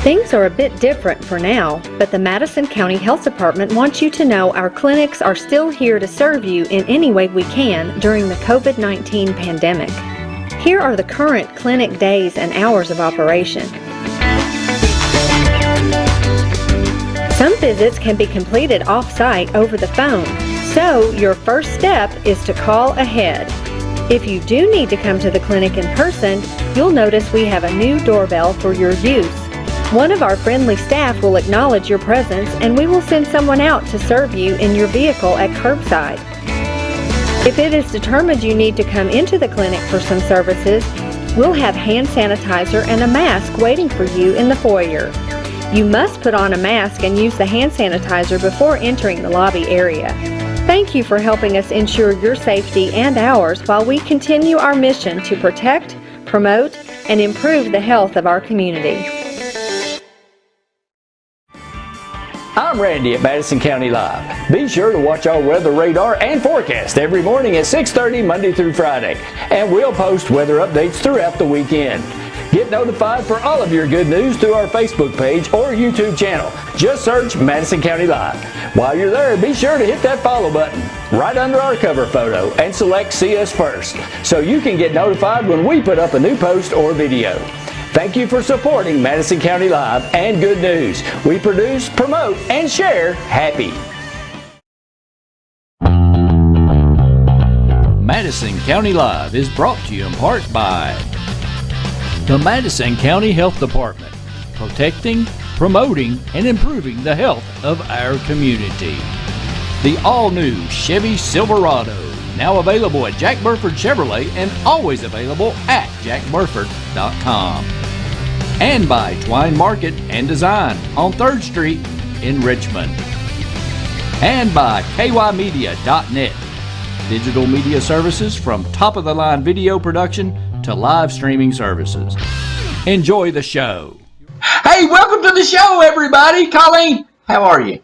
Things are a bit different for now, but the Madison County Health Department wants you to know our clinics are still here to serve you in any way we can during the COVID-19 pandemic. Here are the current clinic days and hours of operation. Some visits can be completed off-site over the phone, so your first step is to call ahead. If you do need to come to the clinic in person, you'll notice we have a new doorbell for your use. One of our friendly staff will acknowledge your presence and we will send someone out to serve you in your vehicle at curbside. If it is determined you need to come into the clinic for some services, we'll have hand sanitizer and a mask waiting for you in the foyer. You must put on a mask and use the hand sanitizer before entering the lobby area. Thank you for helping us ensure your safety and ours while we continue our mission to protect, promote, and improve the health of our community. I'm Randy at Madison County Live. Be sure to watch our weather radar and forecast every morning at 6:30 Monday through Friday, and we'll post weather updates throughout the weekend. Get notified for all of your good news through our Facebook page or YouTube channel. Just search Madison County Live. While you're there, be sure to hit that follow button right under our cover photo and select See Us First so you can get notified when we put up a new post or video. Thank you for supporting Madison County Live and Good News. We produce, promote, and share happy. Madison County Live is brought to you in part by the Madison County Health Department, protecting, promoting, and improving the health of our community. The all-new Chevy Silverado, now available at Jack Burford Chevrolet and always available at jackburford.com. And by Twine Market and Design on 3rd Street in Richmond. And by kymedia.net, digital media services from top-of-the-line video production to live streaming services. Enjoy the show. Hey, welcome to the show, everybody. Colleen, how are you?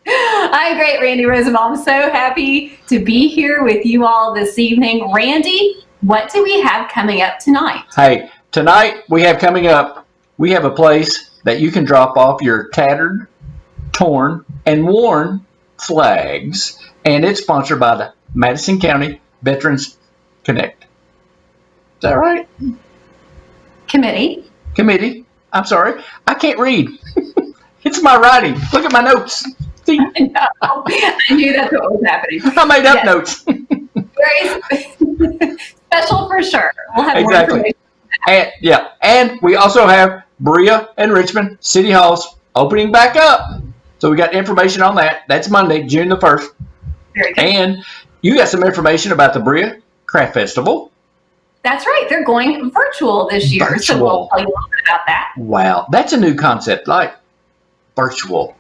I'm great, Randy Rosenbaum. I'm so happy to be here with you all this evening. Randy, what do we have coming up tonight? Hey, tonight we have coming up, we have a place that you can drop off your tattered, torn, and worn flags, and it's sponsored by the Madison County Veterans Connect. Is that right? Committee. I'm sorry. I can't read. It's my writing. Look at my notes. See? I knew that's what was happening. I made up notes. Very special for sure. We'll have more information. And we also have Berea and Richmond City Halls opening back up. So we got information on that. That's Monday, June the 1st. Very good. And you got some information about the Berea Craft Festival. That's right. They're going virtual this year. Virtual. So we'll tell you a little bit about that. Wow. That's a new concept, like virtual.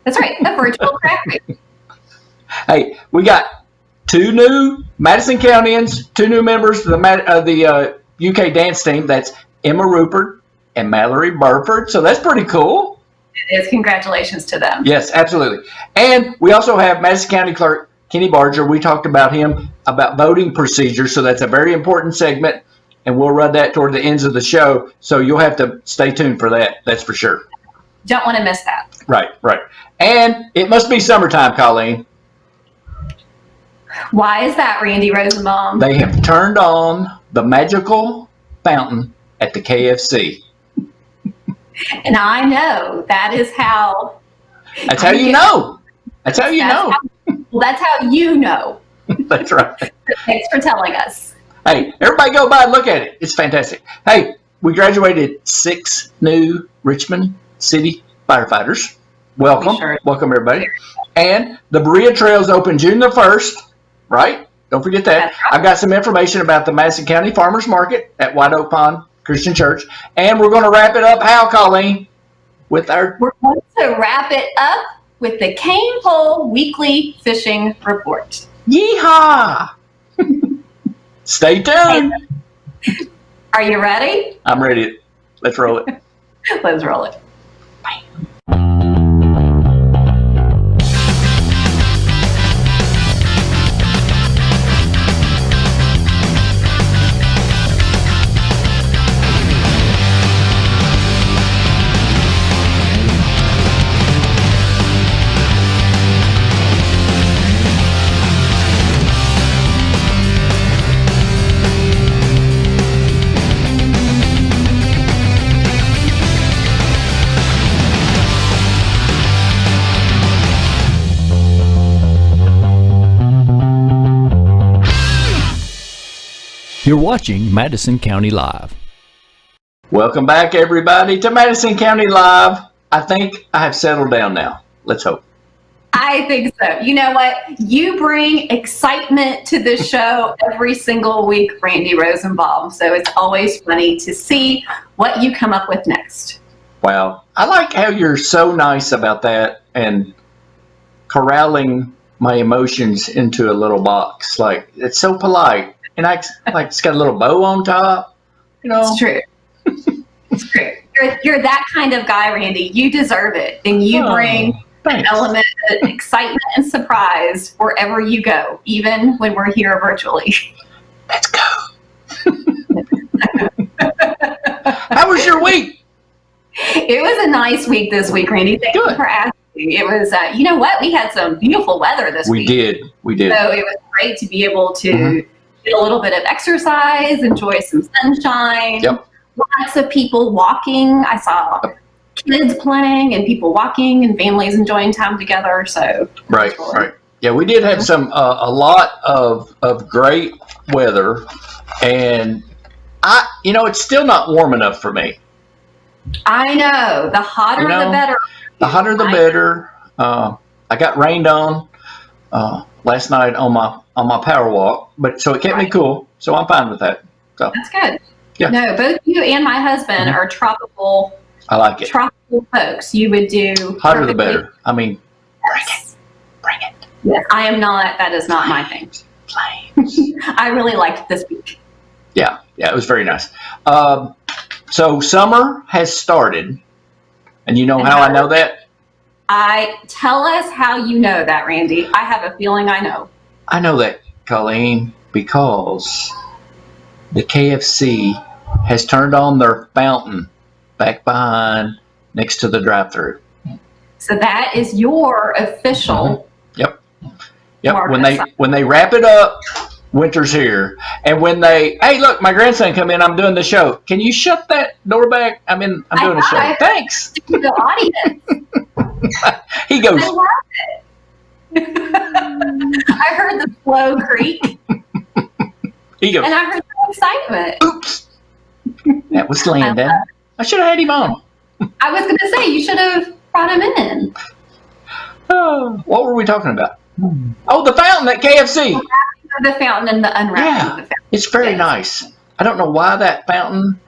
That's right. A virtual craft meet. Hey, we got 2 new Madison Countyans, 2 new members of the UK dance team. That's Emma Rupert and Mallory Burford. So that's pretty cool. It is. Congratulations to them. Yes, absolutely. And we also have Madison County Clerk Kenny Barger. We talked about him, about voting procedures. So that's a very important segment. And we'll run that toward the ends of the show. So you'll have to stay tuned for that. That's for sure. Don't want to miss that. Right. And it must be summertime, Colleen. Why is that, Randy Rosenbaum? They have turned on the magical fountain at the KFC. And I know that is how. That's how you know. That's how you know. Well, that's how you know. That's right. Thanks for telling us. Hey, everybody go by and look at it. It's fantastic. Hey, we graduated 6 new Richmond City firefighters. Welcome. Sure. Welcome, everybody. And the Berea Trails open June the 1st, right? Don't forget that. That's right. I've got some information about the Madison County Farmers Market at White Oak Pond Christian Church. And we're going to wrap it up, how, Colleen? We're going to wrap it up with the Cane Pole Weekly Fishing Report. Yeehaw! Stay tuned. Are you ready? I'm ready. Let's roll it. Let's roll it. You're watching Madison County Live. Welcome back, everybody, to Madison County Live. I think I have settled down now. Let's hope. I think so. You know what? You bring excitement to the show every single week, Randy Rosenbaum. So it's always funny to see what you come up with next. Wow. I like how you're so nice about that and corralling my emotions into a little box. Like, it's so polite. And like it's got a little bow on top. You know? It's true. It's true. You're that kind of guy, Randy. You deserve it. And you bring an element of excitement and surprise wherever you go, even when we're here virtually. Let's go. How was your week? It was a nice week this week, Randy. Thank you for asking. It was, you know what? We had some beautiful weather this week. We did. So it was great to be able to get a little bit of exercise, enjoy some sunshine. Yep. Lots of people walking. I saw kids playing and people walking and families enjoying time together. So right. Yeah, we did have some a lot of great weather, and it's still not warm enough for me. I know. The hotter the better. The hotter the better. I got rained on last night on my power walk, but so it kept me cool. So I'm fine with that. So that's good. Yeah. No, both you and my husband are tropical. I like it. Tropical folks. You would do hotter the better. I mean, bring it. Yes, I am not. That is not my thing. I really liked this week. Yeah, it was very nice. So summer has started, and you know how I know that? Tell us how you know that, Randy. I have a feeling I know. I know that, Colleen, because the KFC has turned on their fountain back behind next to the drive-thru. So that is your official. Yep. When they wrap it up, winter's here. And when hey, look, my grandson come in. I'm doing the show. Can you shut that door back? I'm doing a show. Thanks. The audience. He goes. I love it. I heard the slow creak. He goes. And I heard the excitement. Oops. That was Landon. I should have had him on. I was going to say, you should have brought him in. What were we talking about? Oh, the fountain at KFC. The fountain and the unwrapping of the fountain. It's very nice. I don't know why that fountain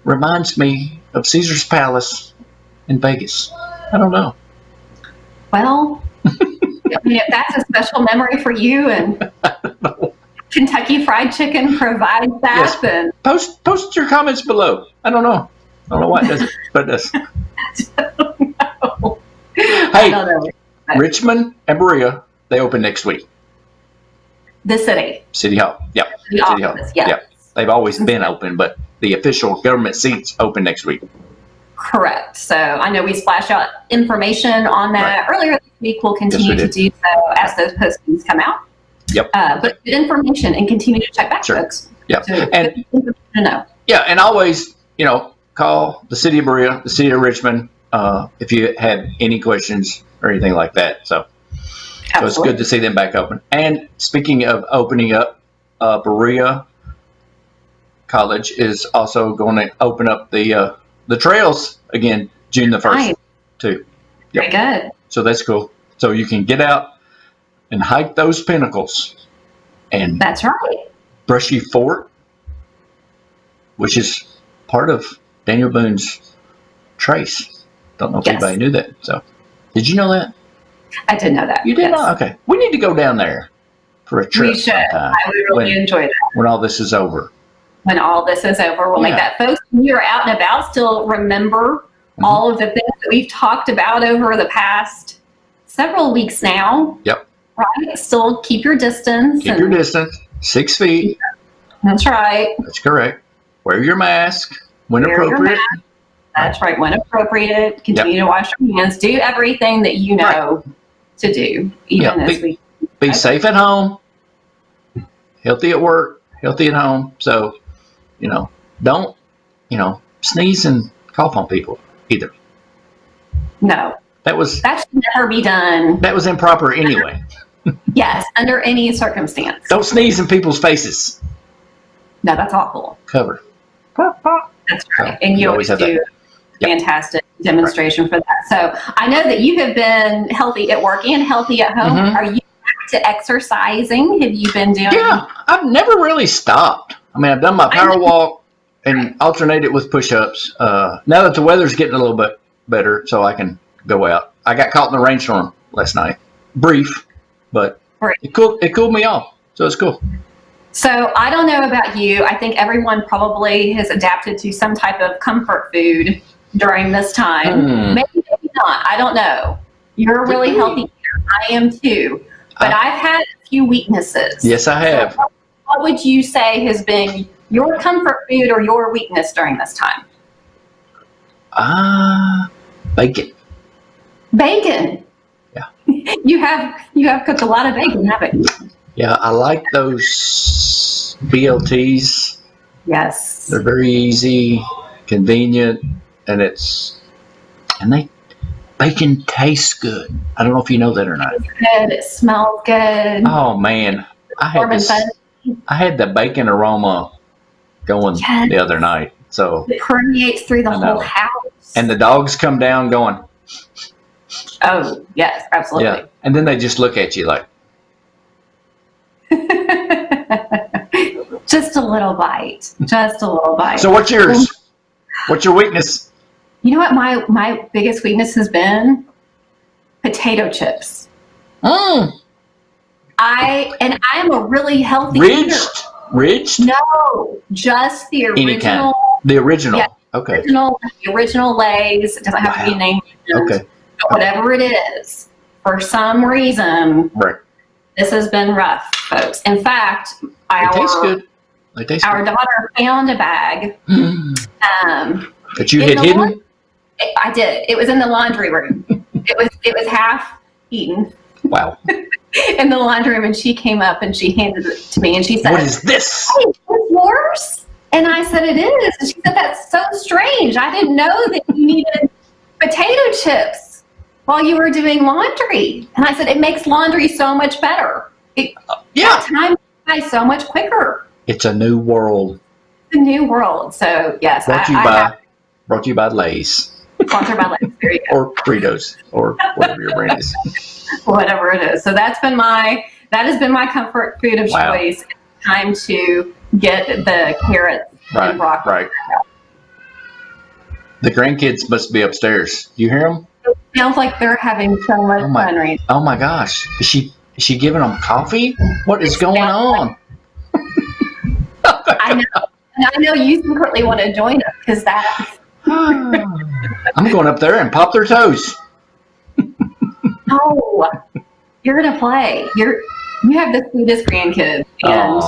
reminds me of Caesar's Palace in Vegas. I don't know. Well, if that's a special memory for you and Kentucky Fried Chicken provides that, then post your comments below. I don't know why it does it, but it does. I don't know. Hey, Richmond and Berea, they open next week. The City Hall. Yep. The City office, Hall. Yep. They've always been open, but the official government seats open next week. Correct. So I know we splashed out information on that earlier this week. We'll continue to do so as those postings come out. Yep. But good information and continue to check back, folks. Yeah. So and to know. Yeah, and always, call the city of Berea, the city of Richmond, if you have any questions or anything like that. So it's good to see them back open. And speaking of opening up, Berea College is also going to open up the trails again June the 1st too. Yep. Very good. So that's cool. So you can get out and hike those pinnacles. And that's right. Brushy Fort, which is part of Daniel Boone's trace. Don't know if anybody knew that. So did you know that? I did know that. You did not? Okay. We need to go down there for a trip. We should. I would really enjoy that. When all this is over. When all this is over, we'll make that. Folks, when you're out and about, still remember all of the things that we've talked about over the past several weeks now. Yep. Right? Still keep your distance. Keep your distance. 6 feet. That's right. That's correct. Wear your mask when appropriate. That's right. When appropriate. Continue to wash your hands. Do everything that you know to do, even this week. Be safe at home. Healthy at work. Healthy at home. So, don't, sneeze and cough on people either. No. That should never be done. That was improper anyway. Yes, under any circumstance. Don't sneeze in people's faces. No, that's awful. Cover. That's right. And you always do a fantastic demonstration for that. So I know that you have been healthy at work and healthy at home. Are you back to exercising? Have you been doing? Yeah, I've never really stopped. I mean, I've done my power walk and alternated with push-ups. Now that the weather's getting a little bit better, so I can go out. I got caught in the rainstorm last night. Brief, but it cooled me off, so it's cool. So I don't know about you. I think everyone probably has adapted to some type of comfort food during this time. Maybe not. I don't know. You're a really healthy eater. I am too. But I've had a few weaknesses. Yes, I have. So what would you say has been your comfort food or your weakness during this time? Bacon. Bacon. Yeah. You have cooked a lot of bacon, haven't you? Yeah, I like those BLTs. Yes. They're very easy, convenient, and bacon tastes good. I don't know if you know that or not. It's good. It smells good. Oh man, I had the bacon aroma going the other night. So it permeates through the whole house. And the dogs come down going. Oh yes, absolutely. Yeah, and then they just look at you like. Just a little bite. Just a little bite. So what's yours? What's your weakness? You know what my biggest weakness has been? Potato chips. I am a really healthy eater. Ridged? No, just the original. Any kind. The original. Yeah, okay. The original Lay's. It doesn't have to be named. Okay. Whatever it is, for some reason, this has been rough, folks. In fact, It tastes good. Our daughter found a bag. That you had hidden? I did. It was in the laundry room. It was half eaten. Wow. In the laundry room, and she came up and she handed it to me and she said, "What is this? Hey, it's yours?" And I said, "It is." And she said, "That's so strange. I didn't know that you needed potato chips while you were doing laundry." And I said, "It makes laundry so much better. Time goes by so much quicker. It's a new world." The new world. So yes, brought to you by Lay's. Sponsored by Lay's. There you go. Or Fritos, or whatever your brand is. Whatever it is. So that has been my comfort food of choice. It's time to get the carrots and broccoli. Right. The grandkids must be upstairs. Do you hear them? It sounds like they're having so much fun right now. Oh my gosh. Is she giving them coffee? What is going on? I know. And I know you secretly want to join us because that's... I'm going up there and pop their toes. No, you're going to play. You have the sweetest grandkids. And,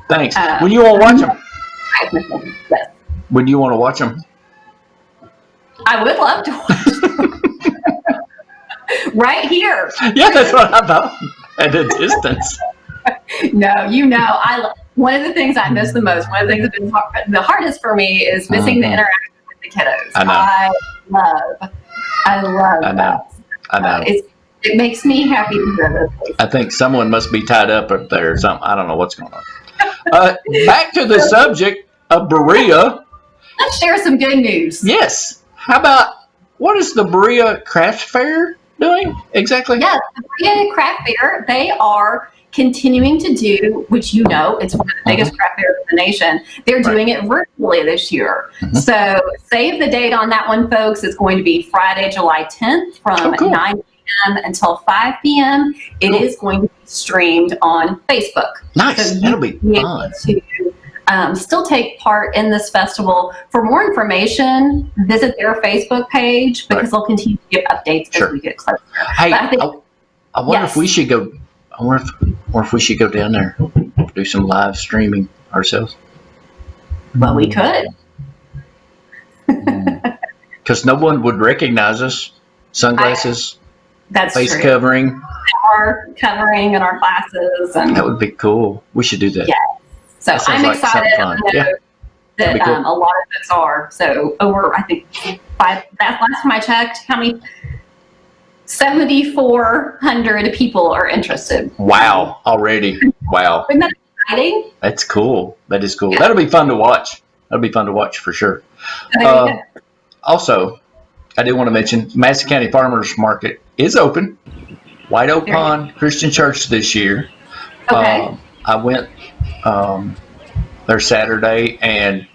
thanks. When you want to watch them? Yes. When you want to watch them? I would love to watch them. Right here. Yeah, that's what I thought. At a distance. No, one of the things I miss the most, one of the things that's been the hardest for me is missing the interaction with the kiddos. I love that. I know. It makes me happy to hear this. I think someone must be tied up there or something. I don't know what's going on. Back to the subject of Berea. Let's share some good news. Yes. How about, what is the Berea Craft Fair doing exactly? Yes, the Berea Craft Fair, they are continuing to do, which it's one of the biggest craft fairs in the nation. They're doing it virtually this year. So save the date on that one, folks. It's going to be Friday, July 10th from 9 p.m. until 5 p.m. It is going to be streamed on Facebook. Nice. So that'll be fun. To still take part in this festival. For more information, visit their Facebook page because they'll continue to give updates as we get closer. Hey, I wonder if we should go. I wonder if we should go down there, do some live streaming ourselves. Well, we could. Because no one would recognize us. Sunglasses, that's face true. covering. Our covering in our classes. And that would be cool. We should do that. Yeah. So I'm excited. I know that cool. A lot of us are. So over, I think, last time I checked, how many? 7,400 people are interested. Wow, already. Wow. Isn't that exciting. That's cool. That is cool. That'll be fun to watch. That'll be fun to watch for sure. Also, I did want to mention Madison County Farmers Market is open. White Oak Pond Christian Church this year. Okay. I went there Saturday, and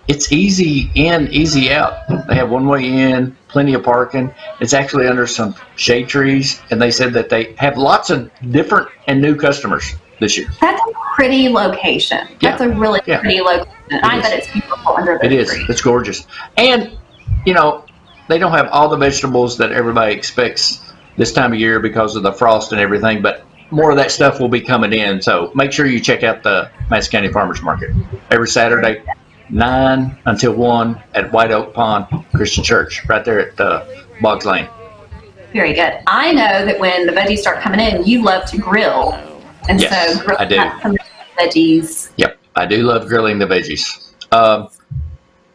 it's easy in, easy out. They have one way in, plenty of parking. It's actually under some shade trees, and they said that they have lots of different and new customers this year. That's a pretty location. That's a really pretty location. I bet it's beautiful under the It trees. is. It's gorgeous. And, you know, they don't have all the vegetables that everybody expects this time of year because of the frost and everything, but more of that stuff will be coming in. So make sure you check out the Madison County Farmers Market every Saturday, 9 until 1 at White Oak Pond Christian Church, right there at Boggs Lane. Very good. I know that when the veggies start coming in, you love to grill. And Yes, so grill I do. some veggies. Yep, I do love grilling the veggies.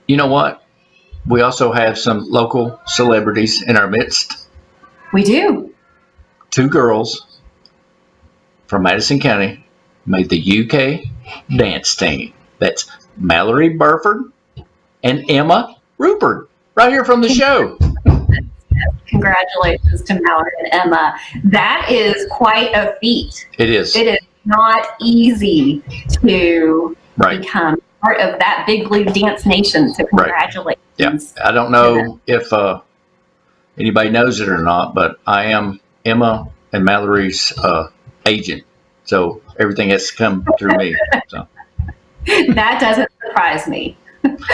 You know what? We also have some local celebrities in our midst. We do. 2 girls from Madison County made the UK dance team. That's Mallory Burford and Emma Rupert, right here from the show. Congratulations to Mallory and Emma. That is quite a feat. It is. It is not easy to become part of that big blue dance nation. So congratulations. Yeah. I don't know if anybody knows it or not, but I am Emma and Mallory's agent. So everything has to come through me. So that doesn't surprise me.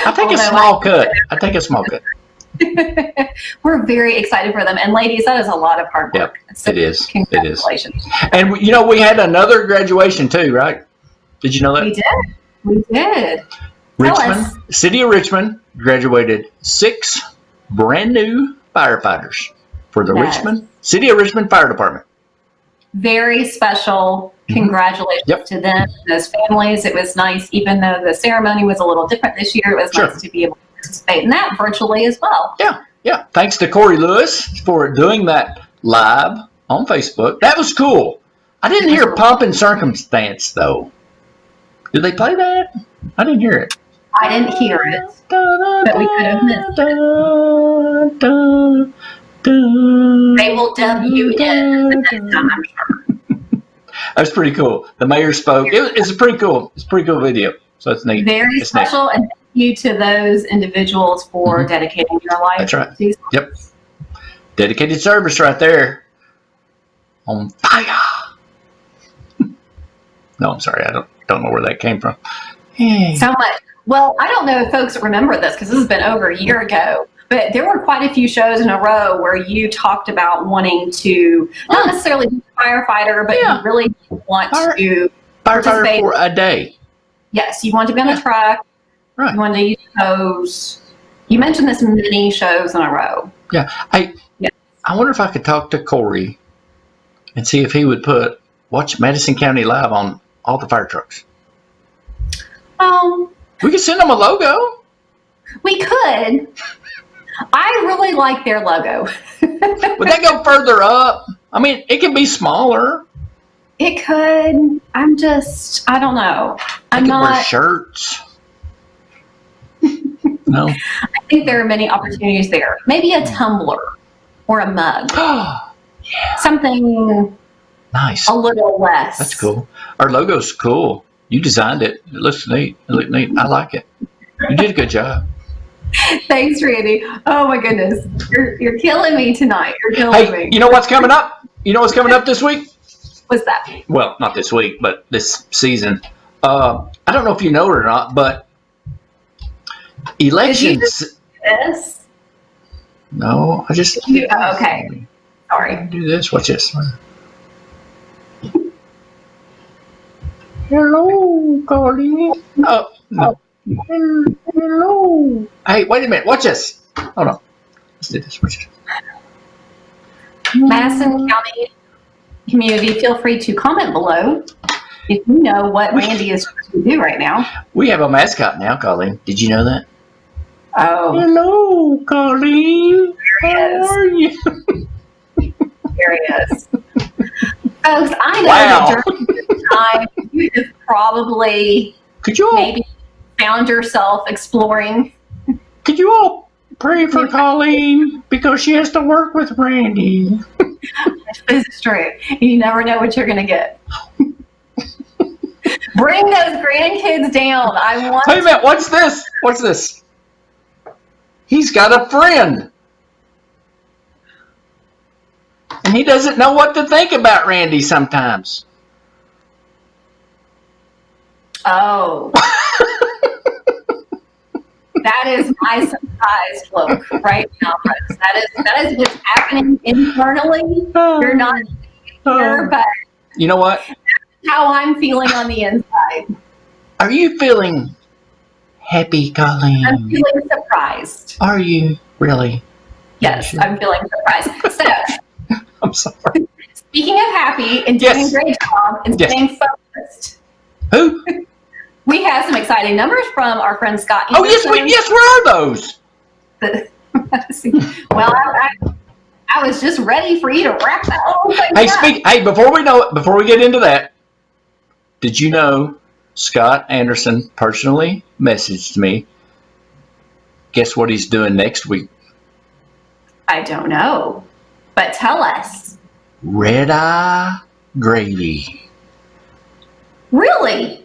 I think a small cut. I think a small cut. We're very excited for them. And ladies, that is a lot of hard work. Yep, so it is. Congratulations. And, you know, we had another graduation too, right? Did you know that? We did. We did. Richmond, City of Richmond graduated 6 brand new firefighters for the Richmond, City of Richmond Fire Department. Very special. Congratulations to them, those families. It was nice, even though the ceremony was a little different this year, it was nice to be able to participate in that virtually as well. Yeah. Thanks to Corey Lewis for doing that live on Facebook. That was cool. I didn't hear Pomp and Circumstance, though. Did they play that? I didn't hear it. I didn't hear it, but we could have missed it. They will dub you in the next time, I'm sure. That was pretty cool. The mayor spoke. It's a pretty cool. It's a pretty cool video. So it's neat. Very special, and thank you to those individuals for dedicating your life. That's right. Yep. Dedicated service right there. On fire. No, I'm sorry. I don't know where that came from. So much. Well, I don't know if folks remember this because this has been over a year ago, but there were quite a few shows in a row where you talked about wanting to not necessarily be a firefighter, but you really want to firefighter for a day. Yes, you want to be on the truck. Right. You want to use hose. You mentioned this many shows in a row. Yeah. I wonder if I could talk to Corey and see if he would watch Madison County Live on all the fire trucks. We could send them a logo. We could. I really like their logo. Would that go further up? I mean, it can be smaller. It could. I don't know. I'm not. Wear shirts. No. I think there are many opportunities there. Maybe a tumbler or a mug. Something nice. A little less. That's cool. Our logo's cool. You designed it. It looks neat. I like it. You did a good job. Thanks, Randy. Oh my goodness. You're killing me tonight. You're killing me. You know what's coming up? You know what's coming up this week? What's that? Well, not this week, but this season. I don't know if you know it or not, but elections. Yes. No, I just. Okay. Sorry. Do this. Watch this. Hello, Carly. Oh, no. Hello. Hey, wait a minute. Watch this. Hold on. Let's do this. Watch this. Madison County community, feel free to comment below if you know what Randy is trying to do right now. We have a mascot now, Colleen. Did you know that? Oh. Hello, Colleen. How are you? There he is. Folks, I know that during this time, you have probably maybe found yourself exploring. Could you all pray for Colleen because she has to work with Randy? This is true. You never know what you're going to get. Bring those grandkids down. Hey, man, what's this? What's this? He's got a friend. And he doesn't know what to think about Randy sometimes. Oh. That is my surprised look right now, folks. That is what's happening internally. You're not here, but you know what? That's how I'm feeling on the inside. Are you feeling happy, Colleen? I'm feeling surprised. Are you really? Yes, I'm feeling surprised. So, I'm sorry. Speaking of happy and doing a great job and staying focused. Who? We have some exciting numbers from our friend Scott. Oh, yes, where are those? Well, I was just ready for you to wrap that whole thing up. Hey, before we get into that, did you know Scott Anderson personally messaged me? Guess what he's doing next week? I don't know, but tell us. Red Eye Grady. Really?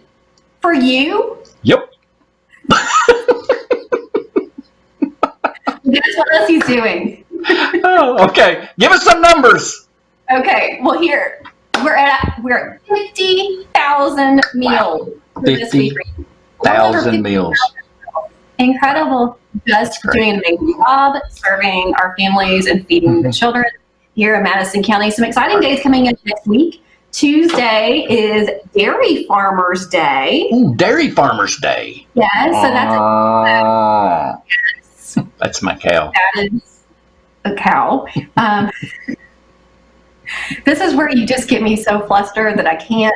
For you? Yep. Guess what else he's doing? Oh, okay. Give us some numbers. Okay. Well, here we're at 50,000 meals for this week. 50,000 meals. Incredible. Just doing an amazing job serving our families and feeding the children here in Madison County. Some exciting days coming in next week. Tuesday is Dairy Farmers Day. Ooh, Dairy Farmers Day. Yes, so yes. That's my cow. That is a cow. This is where you just get me so flustered that I can't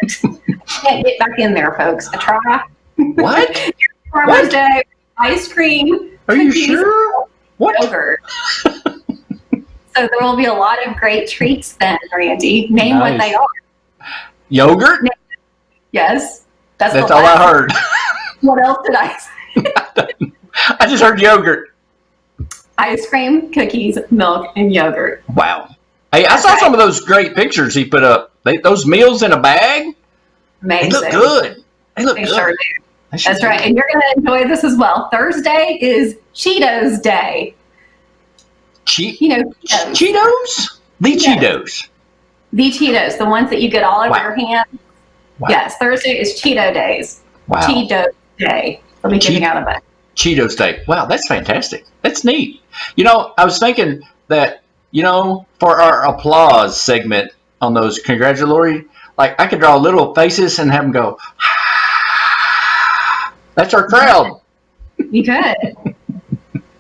get back in there, folks. I try. What? Dairy Farmers Day, ice cream. Are you sure? What? Yogurt. So there will be a lot of great treats then, Randy. Name what they are. Yogurt? Yes. That's all I heard. What else did I say? I just heard yogurt. Ice cream, cookies, milk, and yogurt. Wow. Hey, I saw some of those great pictures he put up. Those meals in a bag. Amazing. They look good. They look good. Sure do. That's right. And you're going to enjoy this as well. Thursday is Cheetos Day. Cheetos? Yes. Cheetos. The Cheetos, the ones that you get all over your hands. Wow. Yes, Thursday is Cheeto Days. Wow. Cheeto Day. Let me get out of it. Cheetos Day. Wow, that's fantastic. That's neat. You know, I was thinking that, for our applause segment on those congratulatory, like I could draw little faces and have them go, that's our crowd. You could.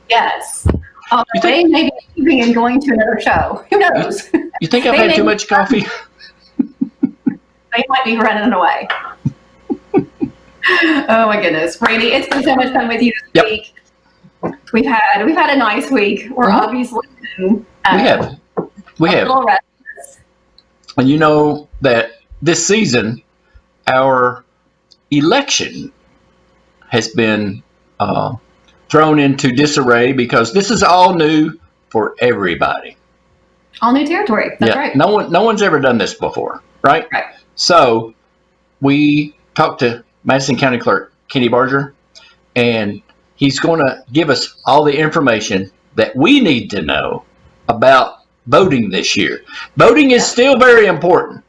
Yes. They may be leaving and going to another show. Who knows? You think I've had too much coffee? They might be running away. Oh my goodness, Randy, it's been so much fun with you this week. We've had a nice week. We're obviously we have. And you know that this season, our election has been thrown into disarray because this is all new for everybody. All new territory. That's right. No one's ever done this before, right? Right. So we talked to Madison County Clerk Kenny Barger, and he's going to give us all the information that we need to know about voting this year. Voting is still very important.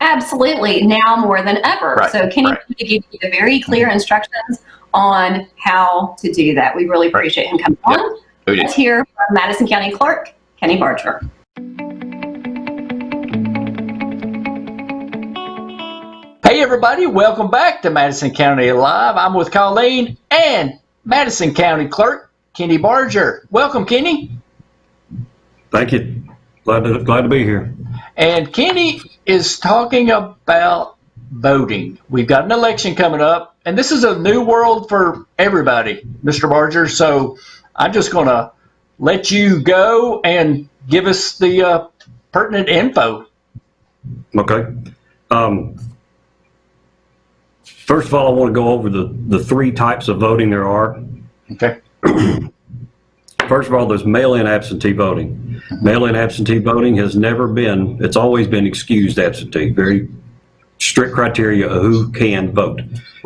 Absolutely, now more than ever. Right, so Kenny will give you the very clear instructions on how to do that. We really appreciate him coming on. Let's hear from Madison County Clerk Kenny Barger. Hey everybody, welcome back to Madison County Live. I'm with Colleen and Madison County Clerk Kenny Barger. Welcome, Kenny. Thank you. Glad to be here. And Kenny is talking about voting. We've got an election coming up, and this is a new world for everybody, Mr. Barger. So I'm just going to let you go and give us the pertinent info. Okay. First of all, I want to go over the three types of voting there are. Okay. First of all, there's mail-in absentee voting. Mail-in absentee voting has never been, it's always been excused absentee. Very strict criteria of who can vote.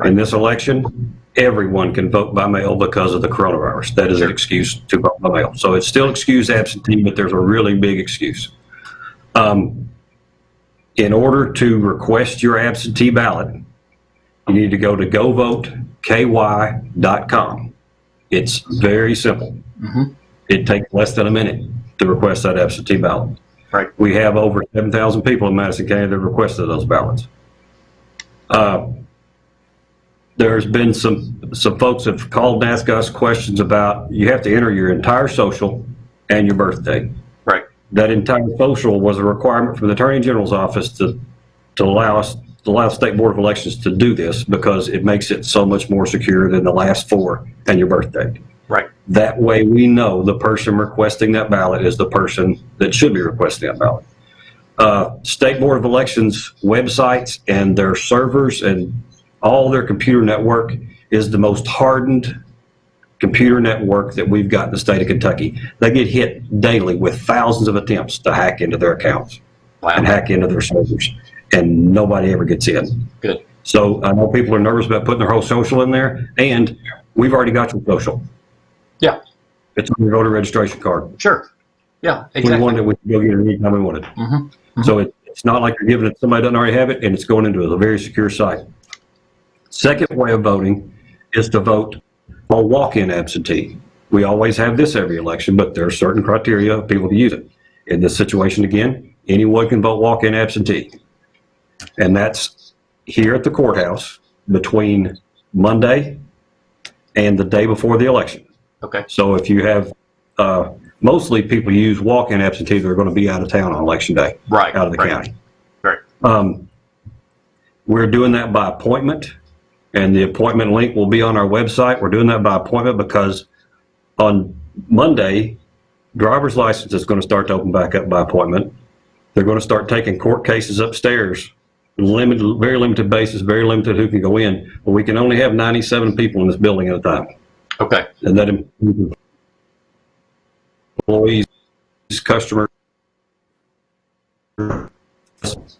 In this election, everyone can vote by mail because of the coronavirus. That is an excuse to vote by mail. So it's still excused absentee, but there's a really big excuse. In order to request your absentee ballot, you need to go to govoteky.com. It's very simple. It takes less than a minute to request that absentee ballot. Right. We have over 7,000 people in Madison County that requested those ballots. There's been some folks that have called and asked us questions about, you have to enter your entire social and your birthday. Right. That entire social was a requirement from the Attorney General's office to allow the State Board of Elections to do this, because it makes it so much more secure than the last four and your birthday. Right. That way we know the person requesting that ballot is the person that should be requesting that ballot. State Board of Elections websites and their servers and all their computer network is the most hardened computer network that we've got in the state of Kentucky. They get hit daily with thousands of attempts to hack into their accounts and hack into their servers, and nobody ever gets in. Good. So I know people are nervous about putting their whole social in there, and we've already got your social. Yeah. It's on your voter registration card. Sure. Yeah, We exactly. wanted it, we could go get it anytime we wanted. So it's not like you're giving it to somebody that doesn't already have it, and it's going into a very secure site. Second way of voting is to vote on walk-in absentee. We always have this every election, but there are certain criteria of people to use it. In this situation, again, anyone can vote walk-in absentee. And that's here at the courthouse between Monday and the day before the election. Okay. So if you have, mostly people use walk-in absentee that are going to be out of town on election day. Right. Out of the county. Right. We're doing that by appointment, and the appointment link will be on our website. We're doing that by appointment because on Monday, driver's license is going to start to open back up by appointment. They're going to start taking court cases upstairs, limited, very limited basis, very limited who can go in, but we can only have 97 people in this building at a time. Okay. And that includes employees, customers,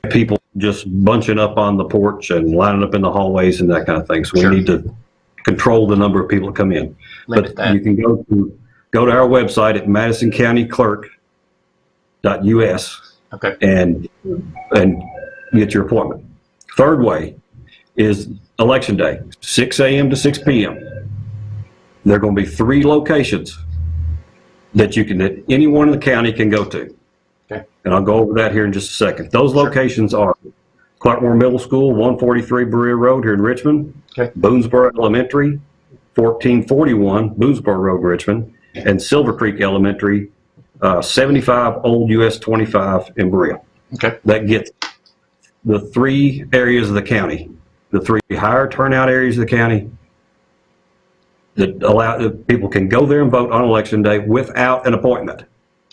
people just bunching up on the porch and lining up in the hallways and that kind of thing. So we need to control the number of people that come in. Limit But that. you can go to our website at madisoncountyclerk.us Okay. and get your appointment. Third way is election day, 6 a.m. to 6 p.m. There are going to be 3 locations that anyone in the county can go to. Okay. And I'll go over that here in just a second. Those locations are Clarkmore Middle School, 143 Berea Road here in Richmond. Okay. Boonesboro Elementary, 1441 Boonesboro Road, Richmond, and Silver Creek Elementary, 75 Old US 25 in Berea. Okay. That gets the 3 areas of the county, the 3 higher turnout areas of the county that allow that people can go there and vote on election day without an appointment.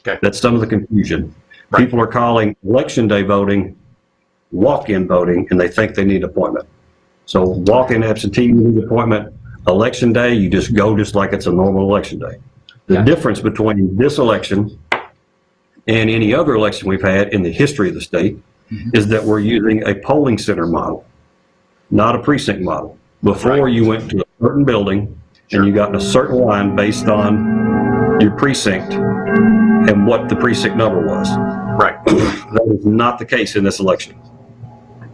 Okay. That's some of the confusion. Right. People are calling election day voting walk-in voting, and they think they need an appointment. So walk-in absentee, you need an appointment. Election day, you just go just like it's a normal election day. The difference between this election and any other election we've had in the history of the state is that we're using a polling center model, not a precinct model. Before you went to a certain building and you got in a certain line based on your precinct and what the precinct number was. Right. That is not the case in this election.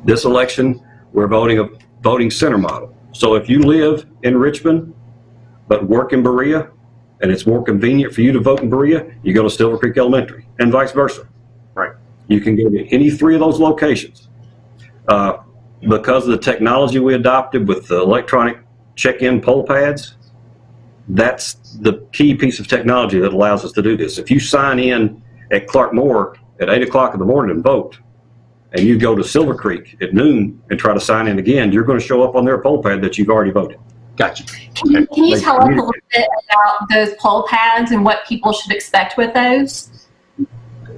This election, we're voting a voting center model. So if you live in Richmond but work in Berea, and it's more convenient for you to vote in Berea, you go to Silver Creek Elementary, and vice versa. Right. You can go to any 3 of those locations. Because of the technology we adopted with the electronic check-in poll pads, that's the key piece of technology that allows us to do this. If you sign in at Clarkmore at 8 o'clock in the morning and vote, and you go to Silver Creek at noon and try to sign in again, you're going to show up on their poll pad that you've already voted. Gotcha. Can you tell us a little bit about those poll pads and what people should expect with those?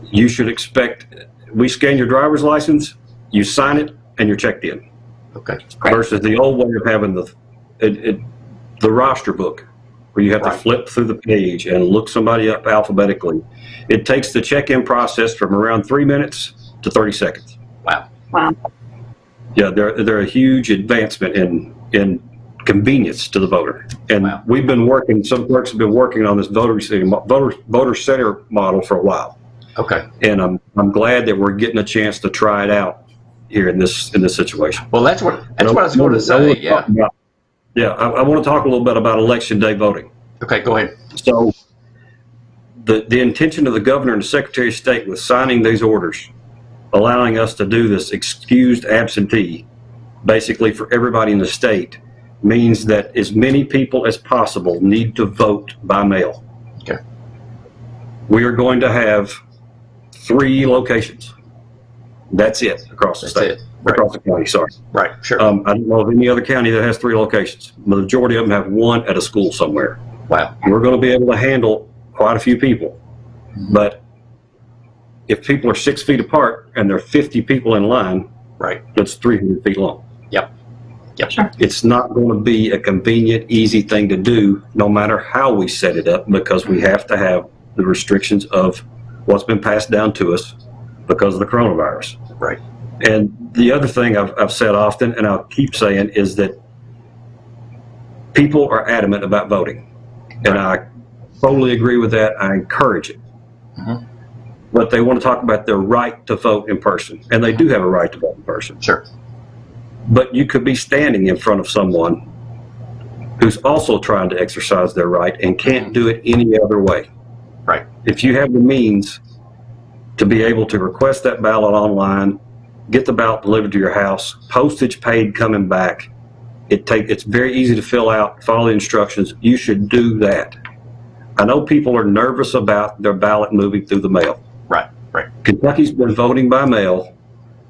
You should expect, we scan your driver's license, you sign it, and you're checked in. Okay. Versus the old way of having the roster book, where you have to flip through the page and look somebody up alphabetically. It takes the check-in process from around 3 minutes to 30 seconds. Wow. Yeah, they're a huge advancement in convenience to the voter. And we've been working, some clerks have been working on this voter center model for a while. Okay. And I'm glad that we're getting a chance to try it out here in this situation. Well, that's what I was going to say. Yeah. I want to talk a little bit about election day voting. Okay, go ahead. So the intention of the governor and the secretary of state with signing these orders, allowing us to do this excused absentee, basically for everybody in the state, means that as many people as possible need to vote by mail. Okay. We are going to have 3 locations. That's it across the state. Across the county, sorry. Right, sure. I don't know of any other county that has 3 locations. The majority of them have 1 at a school somewhere. Wow. We're going to be able to handle quite a few people. But if people are 6 feet apart and there are 50 people in line, that's 300 feet long. Yep. Sure. It's not going to be a convenient, easy thing to do, no matter how we set it up, because we have to have the restrictions of what's been passed down to us because of the coronavirus. Right. And the other thing I've said often, and I'll keep saying, is that people are adamant about voting. And I totally agree with that. I encourage it. But they want to talk about their right to vote in person. And they do have a right to vote in person. Sure. But you could be standing in front of someone who's also trying to exercise their right and can't do it any other way. Right. If you have the means to be able to request that ballot online, get the ballot delivered to your house, postage paid coming back, it's very easy to fill out, follow the instructions. You should do that. I know people are nervous about their ballot moving through the mail. Right. Kentucky's been voting by mail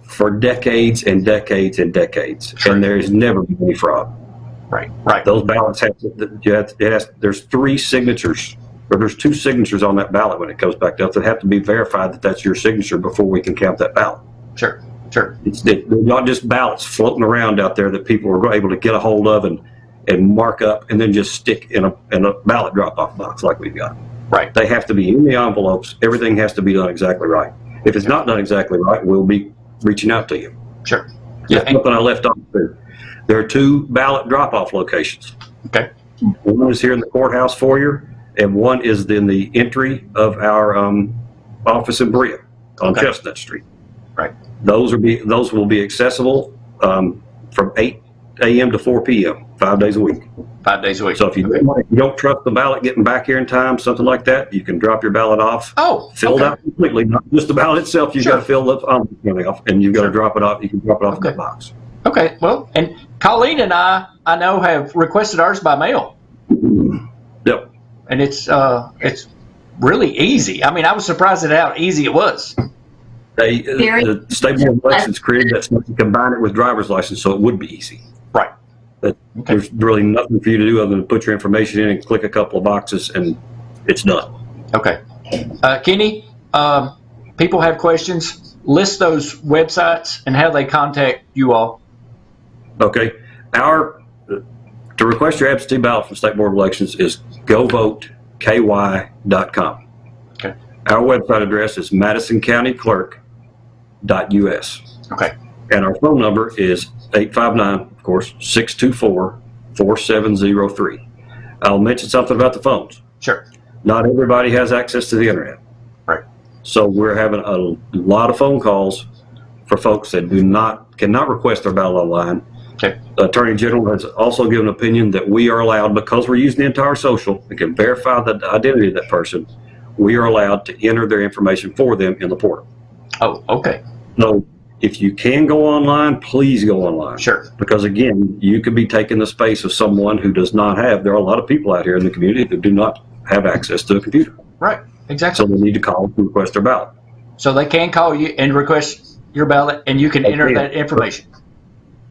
for decades and decades and decades, and there's never been any fraud. Right. Those ballots there's 3 signatures, or there's 2 signatures on that ballot when it goes back up that have to be verified that that's your signature before we can count that ballot. Sure. They're not just ballots floating around out there that people are able to get a hold of and mark up and then just stick in a ballot drop-off box like we've got. Right. They have to be in the envelopes. Everything has to be done exactly right. If it's not done exactly right, we'll be reaching out to you. Sure. That's something I left off there. There are 2 ballot drop-off locations. Okay. One is here in the courthouse foyer, and one is in the entry of our office in Berea on Chestnut Street. Right. Those will be accessible from 8 a.m. to 4 p.m. 5 days a week. 5 days a week. So if you don't trust the ballot getting back here in time, something like that, you can drop your ballot off. Filled out completely, not just the ballot itself. You've got to fill the off, and you've got to drop it off. You can drop it off in that box. Okay. Well, and Colleen and I know have requested ours by mail. Yep. And it's really easy. I mean, I was surprised at how easy it was. The state board of elections created that so to combine it with driver's license, so it would be easy. Right. There's really nothing for you to do other than put your information in and click a couple of boxes, and it's done. Okay. Kenny, people have questions. List those websites and how they contact you all. Okay. To request your absentee ballot from State Board of Elections is govoteky.com. Okay. Our website address is madisoncountyclerk.us. Okay. And our phone number is 859, of course, 624-4703. I'll mention something about the phones. Sure. Not everybody has access to the internet. Right. So we're having a lot of phone calls for folks that cannot request their ballot online. Okay. The Attorney General has also given an opinion that we are allowed, because we're using the entire social, we can verify the identity of that person, we are allowed to enter their information for them in the portal. Oh, okay. So if you can go online, please go online. Sure. Because again, you could be taking the space of someone who does not have, there are a lot of people out here in the community who do not have access to a computer. Right, exactly. So they need to call to request their ballot. So they can call you and request your ballot, and you can enter that information.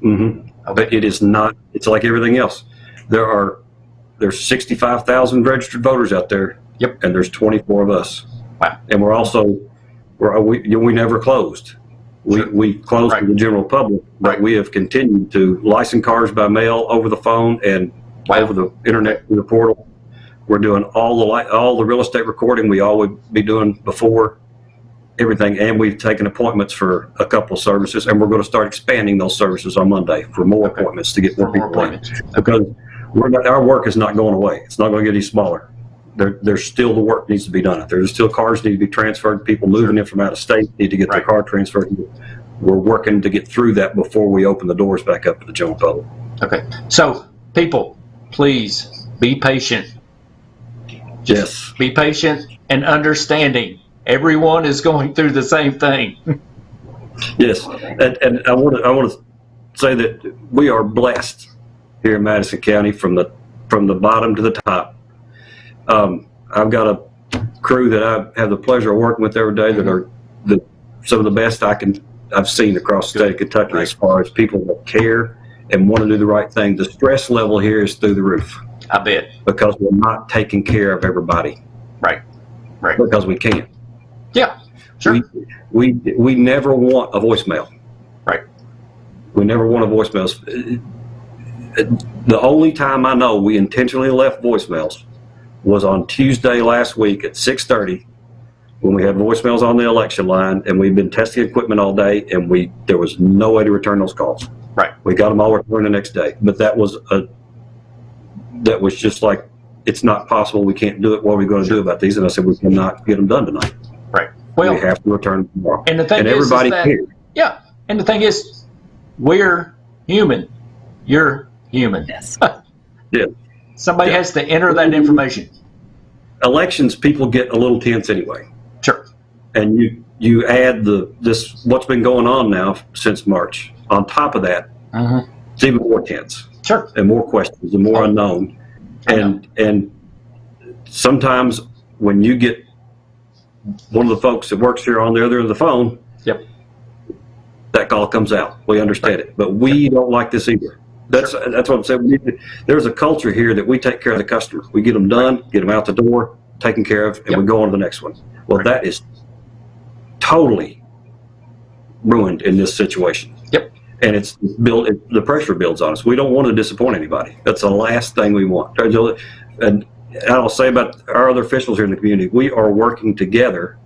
Mm-hmm. But it is not, it's like everything else. There's 65,000 registered voters out there. Yep. And there's 24 of us. Wow. And we never closed. We closed to the general public, but we have continued to license cars by mail, over the phone, and over the internet through the portal. We're doing all the real estate recording we all would be doing before, everything, and we've taken appointments for a couple of services, and we're going to start expanding those services on Monday for more appointments to get more people in. Because our work is not going away. It's not going to get any smaller. There's still the work needs to be done. There's still cars need to be transferred. People moving in from out of state need to get their car transferred. We're working to get through that before we open the doors back up to the general public. Okay. So, people, please be patient. Just be patient and understanding. Everyone is going through the same thing. Yes, and I want to say that we are blessed here in Madison County from the bottom to the top. I've got a crew that I have the pleasure of working with every day that are some of the best I've seen across the state of Kentucky as far as people that care and want to do the right thing. The stress level here is through the roof. I bet. Because we're not taking care of everybody. Right. Because we can't. Yeah, sure. We never want a voicemail. Right. We never want a voicemail. The only time I know we intentionally left voicemails was on Tuesday last week at 6:30 when we had voicemails on the election line, and we've been testing equipment all day, and there was no way to return those calls. Right. We got them all returned the next day, but that was just like, it's not possible. We can't do it. What are we going to do about these? And I said, we cannot get them done tonight. Right. Well, we have to return them tomorrow. And the thing and is, everybody cares. Yeah. And the thing is, we're human. You're human. Yes. Yeah. Somebody has to enter that information. Elections, people get a little tense anyway. Sure. And you add what's been going on now since March. On top of that, it's even more tense. Sure. And more questions and more unknown. And sometimes when you get one of the folks that works here on the other end of the phone, that call comes out. We understand it, but we don't like this either. That's what I'm saying. There's a culture here that we take care of the customer. We get them done, get them out the door, taken care of, and we go on to the next one. Well, that is totally ruined in this situation. Yep. And the pressure builds on us. We don't want to disappoint anybody. That's the last thing we want. And I'll say about our other officials here in the community, we are working together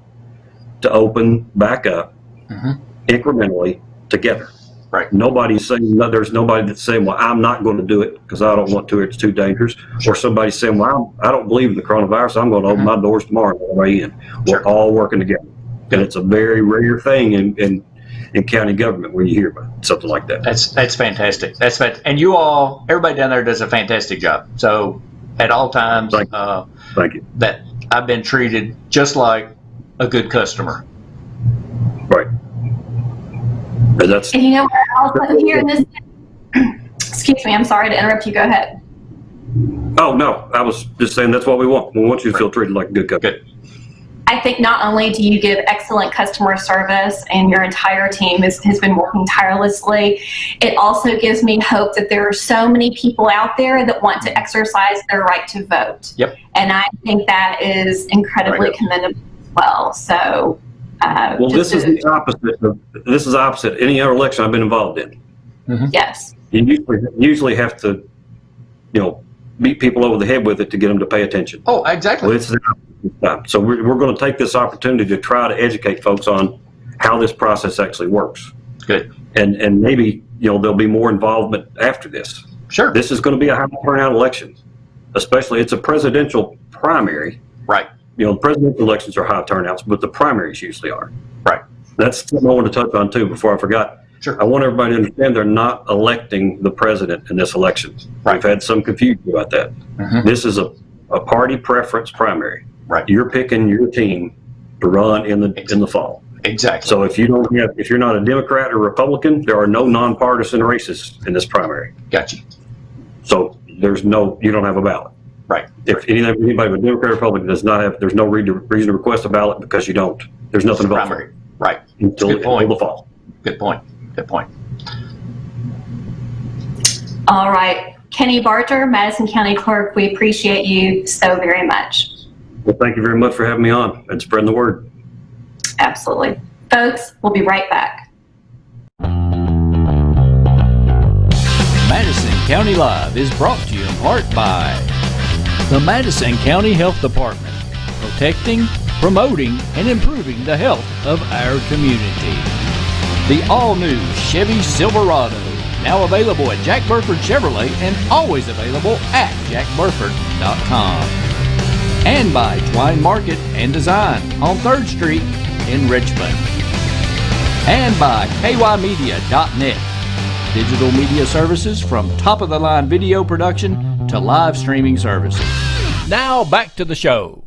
to open back up incrementally together. Right. There's nobody that's saying, well, I'm not going to do it because I don't want to, it's too dangerous. Or somebody saying, well, I don't believe in the coronavirus, I'm going to open my doors tomorrow on the way in. We're all working together. And it's a very rare thing in county government where you hear about something like that. That's fantastic. And you all, everybody down there does a fantastic job. So at all times, Thank you. That I've been treated just like a good customer. Right. And you know what? Also here in this, excuse me, I'm sorry to interrupt you. Go ahead. Oh no, I was just saying that's what we want. We want you to feel treated like a good customer. Good. I think not only do you give excellent customer service and your entire team has been working tirelessly, it also gives me hope that there are so many people out there that want to exercise their right to vote. Yep. And I think that is incredibly commendable as well. So, this is the opposite. This is opposite any other election I've been involved in. Yes. You usually have to, beat people over the head with it to get them to pay attention. Oh, exactly. Well, it's the opposite time. So we're going to take this opportunity to try to educate folks on how this process actually works. Good. And maybe there'll be more involvement after this. Sure. This is going to be a high turnout election, especially it's a presidential primary. Right. The presidential elections are high turnouts, but the primaries usually are. Right. That's something I want to touch on too before I forgot. Sure. I want everybody to understand they're not electing the president in this election. Right. We've had some confusion about that. This is a party preference primary. Right. You're picking your team to run in the fall. Exactly. So if you're not a Democrat or Republican, there are no nonpartisan races in this primary. Gotcha. So you don't have a ballot. Right. If anybody with Democrat or Republican there's no reason to request a ballot because you don't. There's nothing to vote for. Right. Until the fall. Good point. Good point. All right. Kenny Barter, Madison County Clerk, we appreciate you so very much. Well, thank you very much for having me on and spreading the word. Absolutely. Folks, we'll be right back. County Live is brought to you in part by the Madison County Health Department, protecting, promoting, and improving the health of our community. The all-new Chevy Silverado, now available at Jack Burford Chevrolet and always available at jackburford.com. And by Twine Market and Design on 3rd Street in Richmond. And by kymedia.net, digital media services from top-of-the-line video production to live streaming services. Now back to the show.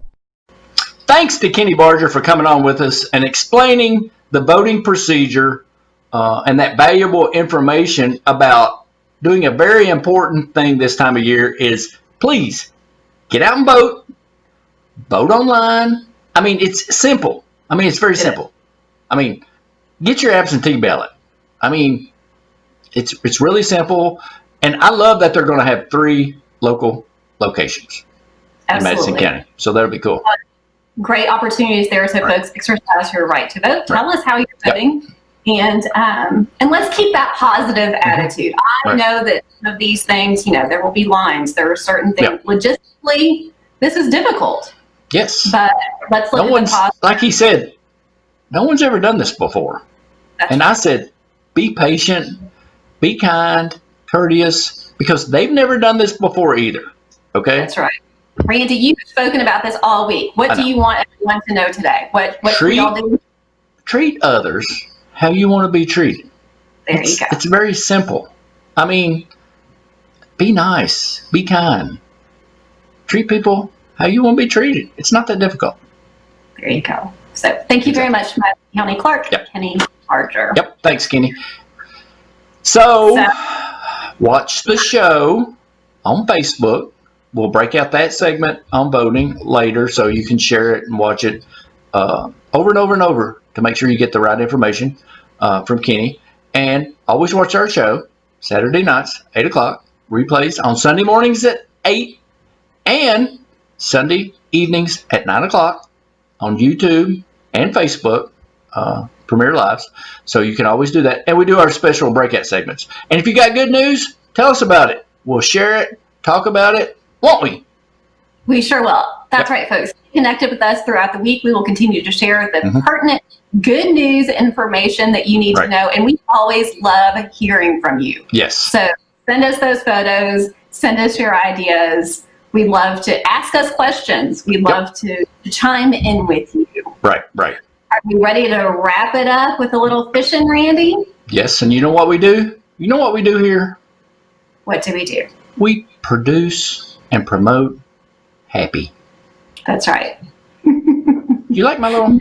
Thanks to Kenny Barger for coming on with us and explaining the voting procedure and that valuable information about doing a very important thing this time of year is please get out and vote online. I mean, it's simple. I mean, it's very simple. I mean, get your absentee ballot. I mean, it's really simple. And I love that they're going to have 3 local locations in Madison County. So that'll be cool. Great opportunities there so folks exercise your right to vote. Tell us how you're voting. And let's keep that positive attitude. I know that some of these things, there will be lines. There are certain things. Logistically, this is difficult. Yes. But let's look at the positive. Like he said, no one's ever done this before. And I said, be patient, be kind, courteous, because they've never done this before either. Okay? That's right. Randy, you've spoken about this all week. What do you want everyone to know today? What should y'all do? Treat others how you want to be treated. There you go. It's very simple. I mean, be nice, be kind. Treat people how you want to be treated. It's not that difficult. There you go. So thank you very much, Madison County Clerk, Kenny Barger. Yep. Thanks, Kenny. So, watch the show on Facebook. We'll break out that segment on voting later so you can share it and watch it over and over and over to make sure you get the right information from Kenny. And always watch our show Saturday nights, 8 o'clock, replays on Sunday mornings at 8 and Sunday evenings at 9 o'clock on YouTube and Facebook, Premier Lives. So you can always do that. And we do our special breakout segments. And if you got good news, tell us about it. We'll share it, talk about it, won't we? We sure will. That's right, folks. Stay connected with us throughout the week. We will continue to share the pertinent, good news information that you need to know. And we always love hearing from you. Yes. So send us those photos. Send us your ideas. We love to ask us questions. We love to chime in with you. Right. Are you ready to wrap it up with a little fishing, Randy? Yes, and you know what we do? You know what we do here? What do we do? We produce and promote happy. That's right. You like my little...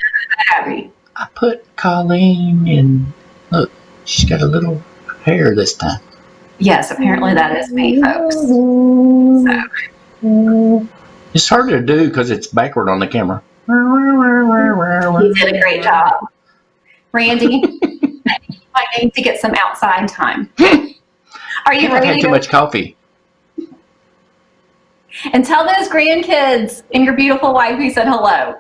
Happy. I put Colleen in... Look, she's got a little hair this time. Yes, apparently that is me, folks. So. It's harder to do because it's backward on the camera. You did a great job. Randy, I need to get some outside time. Are you ready? I had too much coffee. And tell those grandkids and your beautiful wife who said hello.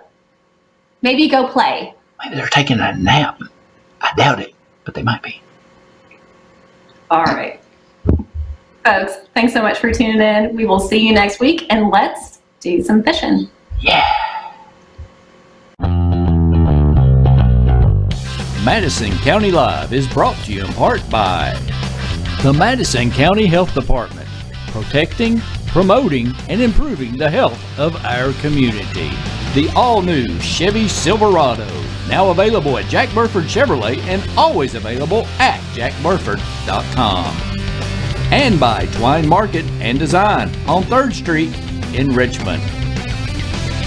Maybe go play. Maybe they're taking a nap. I doubt it, but they might be. All right. Folks, thanks so much for tuning in. We will see you next week, and let's do some fishing. Yeah. Madison County Live is brought to you in part by the Madison County Health Department, protecting, promoting, and improving the health of our community. The all-new Chevy Silverado, now available at Jack Burford Chevrolet and always available at jackburford.com. And by Twine Market and Design on 3rd Street in Richmond.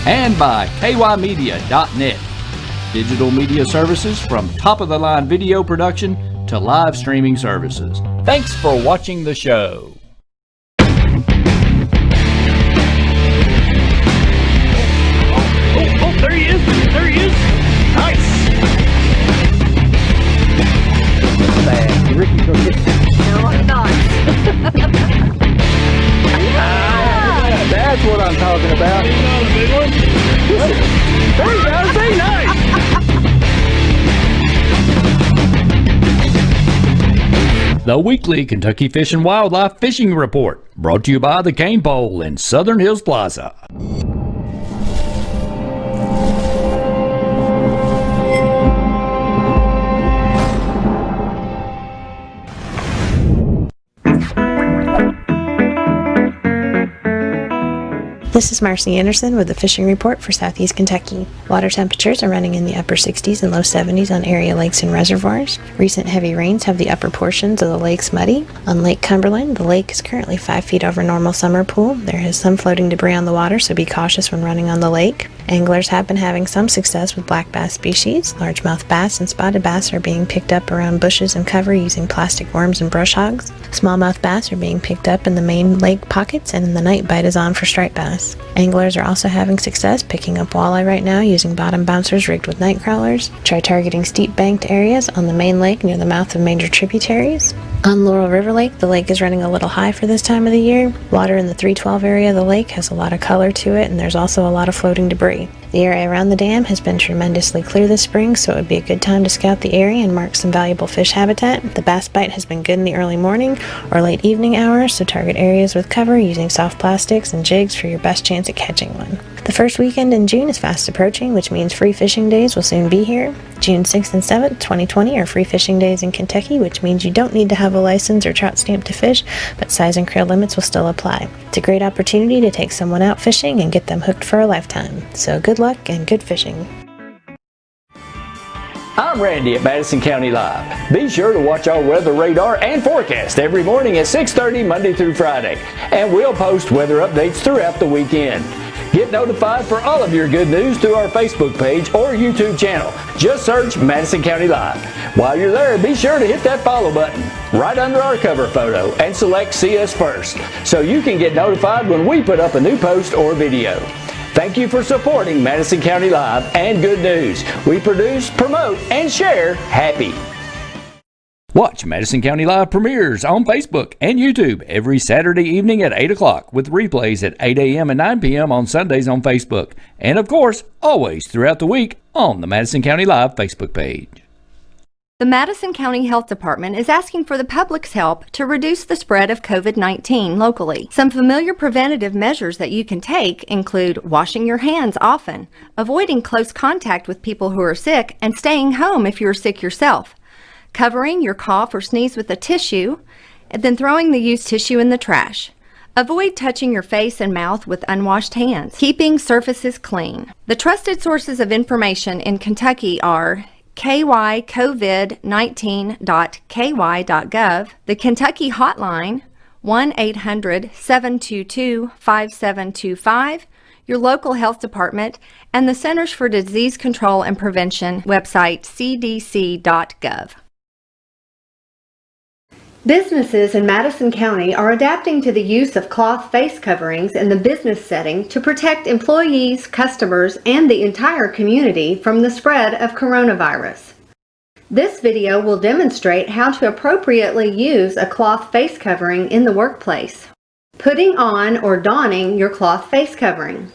And by kymedia.net, digital media services from top-of-the-line video production to live streaming services. Thanks for watching the show. Oh, there he is! There he is! Nice! Ricky, go get No, I'm not. yeah, that's what I'm talking about. Another big one. There you go. Say nice. The weekly Kentucky Fish and Wildlife Fishing Report, brought to you by the Cane Pole in Southern Hills Plaza. This is Marcy Anderson with the Fishing Report for Southeast Kentucky. Water temperatures are running in the upper 60s and low 70s on area lakes and reservoirs. Recent heavy rains have the upper portions of the lakes muddy. On Lake Cumberland, the lake is currently 5 feet over normal summer pool. There is some floating debris on the water, so be cautious when running on the lake. Anglers have been having some success with black bass species. Largemouth bass and spotted bass are being picked up around bushes and cover using plastic worms and brush hogs. Smallmouth bass are being picked up in the main lake pockets, and the night bite is on for striped bass. Anglers are also having success picking up walleye right now using bottom bouncers rigged with night crawlers. Try targeting steep banked areas on the main lake near the mouth of major tributaries. On Laurel River Lake, the lake is running a little high for this time of the year. Water in the 312 area of the lake has a lot of color to it, and there's also a lot of floating debris. The area around the dam has been tremendously clear this spring, so it would be a good time to scout the area and mark some valuable fish habitat. The bass bite has been good in the early morning or late evening hours, so target areas with cover using soft plastics and jigs for your best chance at catching one. The first weekend in June is fast approaching, which means free fishing days will soon be here. June 6th and 7th, 2020 are free fishing days in Kentucky, which means you don't need to have a license or trout stamp to fish, but size and creel limits will still apply. It's a great opportunity to take someone out fishing and get them hooked for a lifetime. So good luck and good fishing. I'm Randy at Madison County Live. Be sure to watch our weather radar and forecast every morning at 6:30 Monday through Friday, and we'll post weather updates throughout the weekend. Get notified for all of your good news through our Facebook page or YouTube channel. Just search Madison County Live. While you're there, be sure to hit that follow button right under our cover photo and select See Us First so you can get notified when we put up a new post or video. Thank you for supporting Madison County Live and Good News. We produce, promote, and share happy. Watch Madison County Live premieres on Facebook and YouTube every Saturday evening at 8 o'clock with replays at 8 a.m. and 9 p.m. on Sundays on Facebook. And of course, always throughout the week on the Madison County Live Facebook page. The Madison County Health Department is asking for the public's help to reduce the spread of COVID-19 locally. Some familiar preventative measures that you can take include washing your hands often, avoiding close contact with people who are sick, and staying home if you are sick yourself. Covering your cough or sneeze with a tissue, and then throwing the used tissue in the trash. Avoid touching your face and mouth with unwashed hands. Keeping surfaces clean. The trusted sources of information in Kentucky are kycovid19.ky.gov, the Kentucky Hotline, 1-800-722-5725, your local health department, and the Centers for Disease Control and Prevention website, cdc.gov. Businesses in Madison County are adapting to the use of cloth face coverings in the business setting to protect employees, customers, and the entire community from the spread of coronavirus. This video will demonstrate how to appropriately use a cloth face covering in the workplace. Putting on or donning your cloth face covering.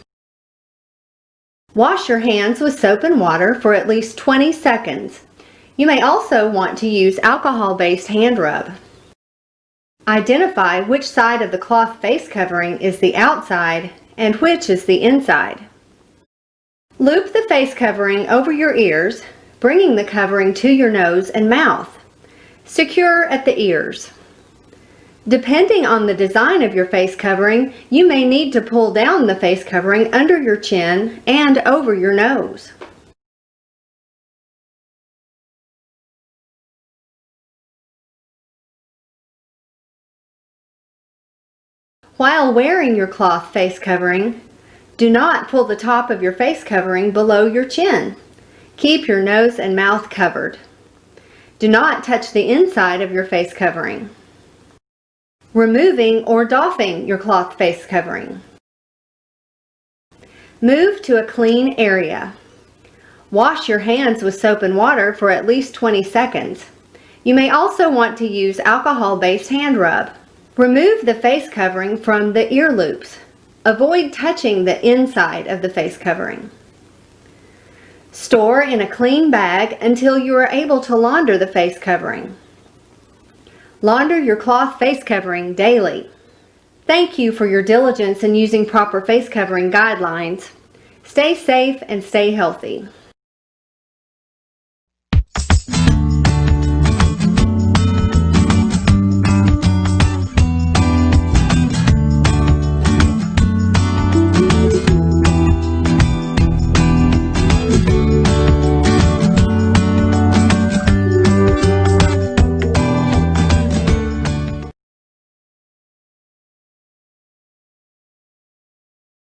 Wash your hands with soap and water for at least 20 seconds. You may also want to use alcohol-based hand rub. Identify which side of the cloth face covering is the outside and which is the inside. Loop the face covering over your ears, bringing the covering to your nose and mouth. Secure at the ears. Depending on the design of your face covering, you may need to pull down the face covering under your chin and over your nose. While wearing your cloth face covering, do not pull the top of your face covering below your chin. Keep your nose and mouth covered. Do not touch the inside of your face covering. Removing or doffing your cloth face covering. Move to a clean area. Wash your hands with soap and water for at least 20 seconds. You may also want to use alcohol-based hand rub. Remove the face covering from the ear loops. Avoid touching the inside of the face covering. Store in a clean bag until you are able to launder the face covering. Launder your cloth face covering daily. Thank you for your diligence in using proper face covering guidelines. Stay safe and stay healthy.